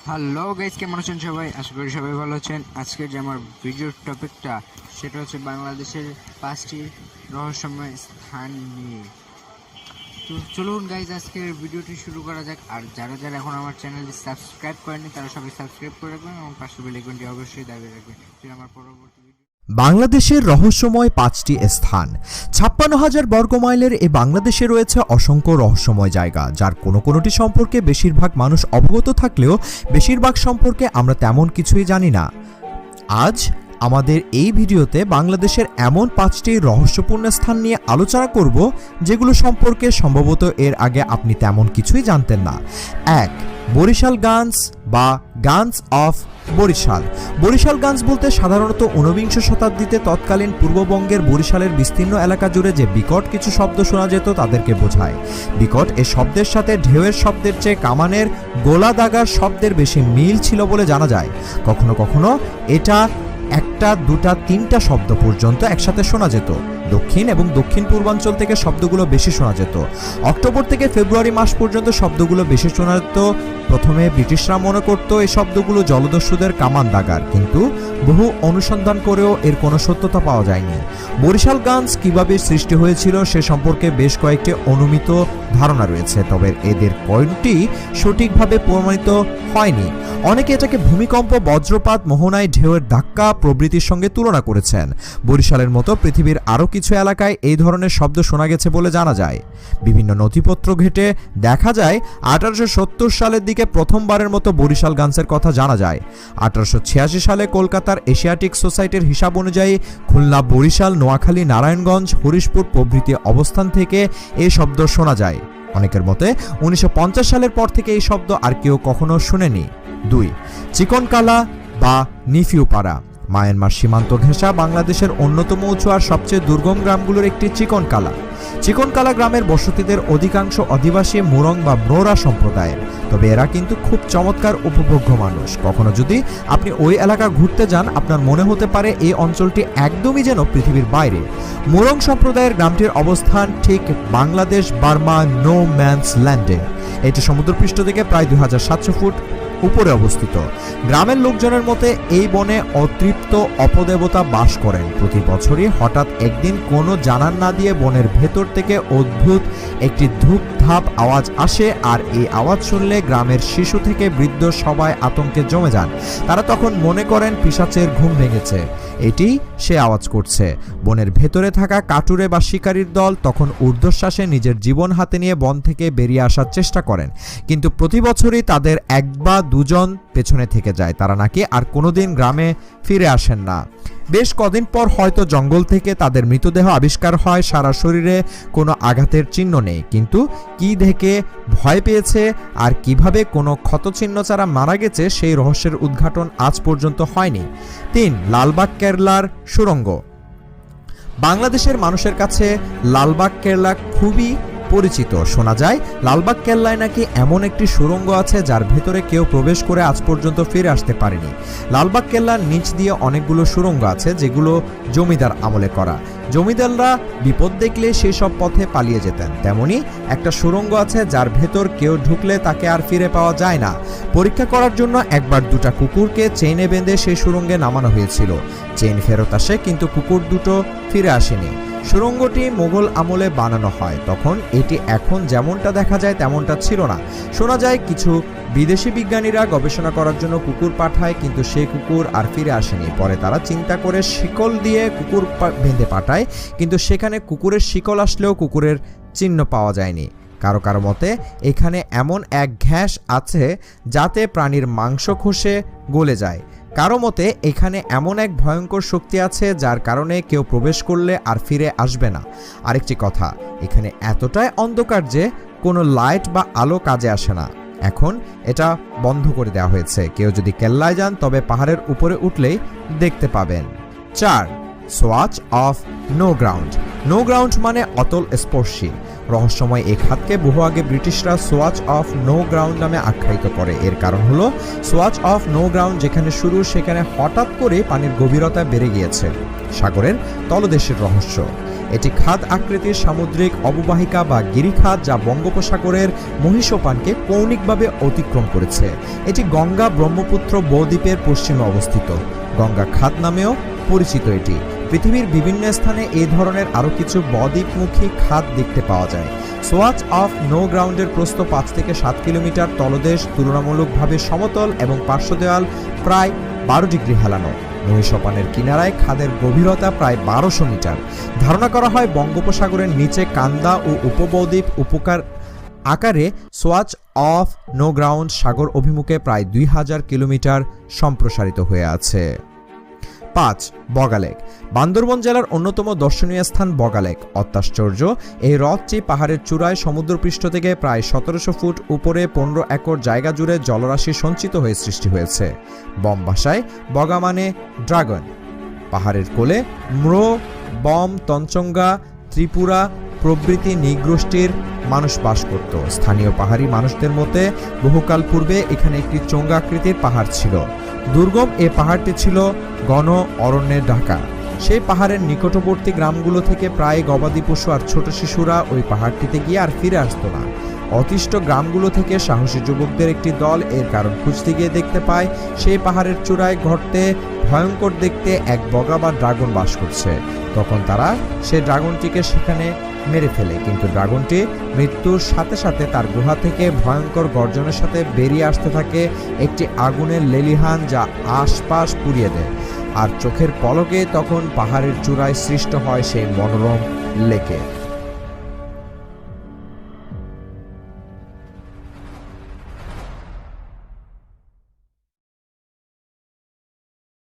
Hello guys, কেমন আছেন সবাই? আশা করি সবাই ভালো আছেন। আজকের যে আমার ভিডিওর টপিকটা সেটা হচ্ছে বাংলাদেশের 5টি রহস্যময় স্থান নিয়ে। তো চলুন গাইস, আজকের ভিডিওটি শুরু করা যাক। আর যারা যারা এখন আমার চ্যানেলটি সাবস্ক্রাইব করেনি তারা সবাই সাবস্ক্রাইব করে রাখবেন এবং পাশে বেল আইকনটি অবশ্যই দাবিয়ে রাখবেন যেন আমার পরবর্তী ভিডিও। বাংলাদেশের রহস্যময় 5টি স্থান। 56,000 বর্গমাইলের এই বাংলাদেশে রয়েছে অসংখ্য রহস্যময় জায়গা, যার কোনোটি সম্পর্কে বেশিরভাগ মানুষ অবগত থাকলেও বেশিরভাগ সম্পর্কে আমরা তেমন কিছুই জানি না। আজ আমাদের এই ভিডিওতে বাংলাদেশের এমন 5টি রহস্যপূর্ণ স্থান নিয়ে আলোচনা করব যেগুলো সম্পর্কে সম্ভবত এর আগে আপনি তেমন কিছুই জানতেন না। 1. বরিশাল গানস বা guns of Barisal. Barisal guns বলতে সাধারণত 19 শতাব্দীতে তৎকালীন পূর্ববঙ্গের বরিশালের বিস্তীর্ণ এলাকা জুড়ে যে বিকট কিছু শব্দ শোনা যেত তাদেরকে বোঝায়। বিকট এ শব্দের সাথে ঢেউয়ের শব্দের চেয়ে কামানের গোলা দাগার শব্দের বেশি মিল ছিল বলে জানা যায়। কখনো কখনো এটা একটা, দুটা, তিনটা শব্দ পর্যন্ত একসাথে শোনা যেত। দক্ষিণ এবং দক্ষিণ পূর্বাঞ্চল থেকে শব্দগুলো বেশি শোনা যেত। অক্টোবর থেকে ফেব্রুয়ারি মাস পর্যন্ত শব্দগুলো বেশি শোনা যেত। প্রথমে ব্রিটিশরা মনে করত এই শব্দগুলো জলদস্যুদের কামান দাগার, কিন্তু বহু অনুসন্ধান করেও এর কোনো সত্যতা পাওয়া যায়নি। বরিশাল গানস কিভাবে সৃষ্টি হয়েছিল সে সম্পর্কে বেশ কয়েকটি অনুমিত ধারণা রয়েছে, তবে এদের কোনটি সঠিকভাবে প্রমাণিত হয়নি। অনেকে এটাকে ভূমিকম্প, বজ্রপাত, মোহনায় ঢেউয়ের ধাক্কা প্রভৃতির সঙ্গে তুলনা করেছেন। বরিশালের মতো পৃথিবীর আরও কিছু এলাকায় এই ধরনের শব্দ শোনা গেছে বলে জানা যায়। বিভিন্ন নথিপত্র ঘেঁটে দেখা যায় 1870 সালের দিকে প্রথমবারের মতো বরিশাল গানসের কথা জানা যায়। 1886 সালে কলকাতার এশিয়াটিক সোসাইটির হিসাব অনুযায়ী খুলনা, বরিশাল, নোয়াখালী, নারায়ণগঞ্জ, হরিশপুর প্রভৃতি অবস্থান থেকে এই শব্দ শোনা যায়। অনেকের মতে 1950 সালের পর থেকে এই শব্দ আর কেউ কখনো শুনেনি। 2. চিকনকালা বা নিফিউপাড়া। মায়ানমার সীমান্ত ঘেঁষা বাংলাদেশের অন্যতম উঁচু আর সবচেয়ে দুর্গম গ্রামগুলোর একটি চিকনকালা। চিকনকালা গ্রামের বসতিদের অধিকাংশ অধিবাসী মুরং বা ব্রোরা সম্প্রদায়ের, তবে এরা কিন্তু খুব চমৎকার উপভোগ্য মানুষ। কখনো যদি আপনি ওই এলাকা ঘুরতে যান, আপনার মনে হতে পারে এই অঞ্চলটি একদমই যেন পৃথিবীর বাইরে। মুরং সম্প্রদায়ের গ্রামটির অবস্থান ঠিক বাংলাদেশ বার্মা নো ম্যানস ল্যান্ডে। এটি সমুদ্রপৃষ্ঠ থেকে প্রায় 2700 ফুট উপরে অবস্থিত। গ্রামের লোকজনের মতে এই বনে অতৃপ্ত অপদেবতা বাস করেন। প্রতি বছরই হঠাৎ একদিন কোনো জানান না দিয়ে বনের ভেতর থেকে অদ্ভুত একটি ধূপ ধাপ আওয়াজ আসে, আর এই আওয়াজ শুনলে গ্রামের শিশু থেকে বৃদ্ধ সবাই আতঙ্কে জমে যান। তারা তখন মনে করেন পিশাচের ঘুম ভেঙেছে, এটি সে আওয়াজ করছে। বনের ভেতরে থাকা কাটুরে বা শিকারীর দল তখন ঊর্ধ্বশ্বাসে নিজের জীবন হাতে নিয়ে বন থেকে বেরিয়ে আসার চেষ্টা করেন, কিন্তু প্রতি বছরই তাদের 1 বা 2 জন পেছনে থেকে যায়। তারা নাকি আর কোনোদিন গ্রামে ফিরে আসেন না। বেশ কদিন পর হয়তো জঙ্গল থেকে তাদের মৃতদেহ আবিষ্কার হয়। সারা শরীরে কোনো আঘাতের চিহ্ন নেই, কিন্তু কি দেখে ভয় পেয়েছে আর কিভাবে কোনো ক্ষতচিহ্ন ছাড়া মারা গেছে সেই রহস্যের উদ্ঘাটন আজ পর্যন্ত হয়নি। 3. লালবাগ কেল্লার সুড়ঙ্গ। বাংলাদেশের মানুষের কাছে লালবাগ কেল্লা খুবই পরিচিত। শোনা যায় লালবাগ কেল্লায় নাকি এমন একটি সুড়ঙ্গ আছে যার ভেতরে কেউ প্রবেশ করে আজ পর্যন্ত ফিরে আসতে পারেনি। লালবাগ কেল্লার নিচ দিয়ে অনেকগুলো সুড়ঙ্গ আছে যেগুলো জমিদার আমলে করা। জমিদাররা বিপদ দেখলে সেই সব পথে পালিয়ে যেতেন। তেমনি একটা সুড়ঙ্গ আছে যার ভেতর কেউ ঢুকলে তাকে আর ফিরে পাওয়া যায় না। পরীক্ষা করার জন্য একবার 2টা কুকুরকে চেইনে বেঁধে সেই সুড়ঙ্গে নামানো হয়েছিল। চেইন ফেরত আসে, কিন্তু কুকুর দুটো ফিরে আসেনি। সুড়ঙ্গটি মোগল আমলে বানানো হয়, তখন এটি এখন যেমনটা দেখা যায় তেমনটা ছিল না। শোনা যায় কিছু বিদেশি বিজ্ঞানীরা গবেষণা করার জন্য কুকুর পাঠায়, কিন্তু সেই কুকুর আর ফিরে আসেনি। পরে তারা চিন্তা করে শিকল দিয়ে কুকুর বেঁধে পাঠায়, কিন্তু সেখানে কুকুরের শিকল আসলেও কুকুরের চিহ্ন পাওয়া যায়নি। কারো কারো মতে এখানে এমন এক ঘ্যাস আছে যাতে প্রাণীর মাংস খসে গলে যায়। কারো মতে এখানে এমন এক ভয়ঙ্কর শক্তি আছে যার কারণে কেউ প্রবেশ করলে আর ফিরে আসবে না। আরেকটি কথা, এখানে এতটাই অন্ধকার যে কোনো লাইট বা আলো কাজে আসে না। এখন এটা বন্ধ করে দেওয়া হয়েছে। কেউ যদি কেল্লায় যান তবে পাহাড়ের উপরে উঠলেই দেখতে পাবেন। 4. Swatch of no ground. No ground মানে অতল স্পর্শী। রহস্যময় এই খাতকে বহু আগে ব্রিটিশরা সোয়াচ অফ নো গ্রাউন্ড নামে আখ্যায়িত করে। এর কারণ হলো সোয়াচ অফ নো গ্রাউন্ড যেখানে শুরু সেখানে হঠাৎ করে পানির গভীরতা বেড়ে গিয়েছে। সাগরের তলদেশের রহস্য। এটি খাদ আকৃতির সামুদ্রিক অববাহিকা বা গিরিখাত যা বঙ্গোপসাগরের মহীসোপানকে কৌণিকভাবে অতিক্রম করেছে। এটি গঙ্গা ব্রহ্মপুত্র বদ্বীপের পশ্চিমে অবস্থিত। গঙ্গা খাত নামেও পরিচিত এটি। পৃথিবীর বিভিন্ন স্থানে এই ধরনের আরও কিছু বদ্বীপমুখী খাত দেখতে পাওয়া যায়। সোয়াচ অফ নো গ্রাউন্ডের প্রস্থ 5 থেকে 7 কিলোমিটার, তলদেশ তুলনামূলকভাবে সমতল এবং পার্শ্ব দেওয়াল প্রায় 12 ডিগ্রি হেলানো। মহীসোপানের কিনারায় খাদের গভীরতা প্রায় 1200 মিটার। ধারণা করা হয় বঙ্গোপসাগরের নিচে কান্দা ও উপবদ্বীপ উপকার আকারে সোয়াচ অফ নো গ্রাউন্ড সাগর অভিমুখে প্রায় 2000 কিলোমিটার সম্প্রসারিত হয়ে আছে। 5. বগালেক। বান্দরবন জেলার অন্যতম দর্শনীয় স্থান বগালেক। অত্যাশ্চর্য এই হ্রদটি পাহাড়ের চূড়ায় সমুদ্রপৃষ্ঠ থেকে প্রায় 1700 ফুট উপরে 15 একর জায়গা জুড়ে জলরাশি সঞ্চিত হয়ে সৃষ্টি হয়েছে। বম ভাষায় বগা মানে ড্রাগন। পাহাড়ের কোলে ম্রো, বম, তঞ্চঙ্গা, ত্রিপুরা প্রভৃতি নৃগোষ্ঠীর মানুষ বাস করত। স্থানীয় পাহাড়ি মানুষদের মতে বহুকাল পূর্বে এখানে একটি চোঙ্গাকৃতির পাহাড় ছিল। দুর্গম এ পাহাড়টি ছিল ঘন অরণ্যে ঢাকা। সেই পাহাড়ের নিকটবর্তী গ্রামগুলো থেকে প্রায় গবাদি পশু আর ছোট শিশুরা ওই পাহাড়টিতে গিয়ে আর ফিরে আসতো না। অতিষ্ঠ গ্রামগুলো থেকে সাহসী যুবকদের একটি দল এর কারণ খুঁজতে গিয়ে দেখতে পায় সেই পাহাড়ের চূড়ায় ঘটতে ভয়ঙ্কর দেখতে এক বগা বা ড্রাগন বাস করছে। তখন তারা সেই ড্রাগনটিকে সেখানে মেরে ফেলে, কিন্তু ড্রাগনটি মৃত্যুর সাথে সাথে তার গুহা থেকে ভয়ঙ্কর গর্জনের সাথে বেরিয়ে আসতে থাকে একটি আগুনের লেলিহান যা আশপাশ পুড়িয়ে দেয়। আর চোখের পলকে তখন পাহাড়ের চূড়ায় সৃষ্ট হয় সেই মনোরম লেকে।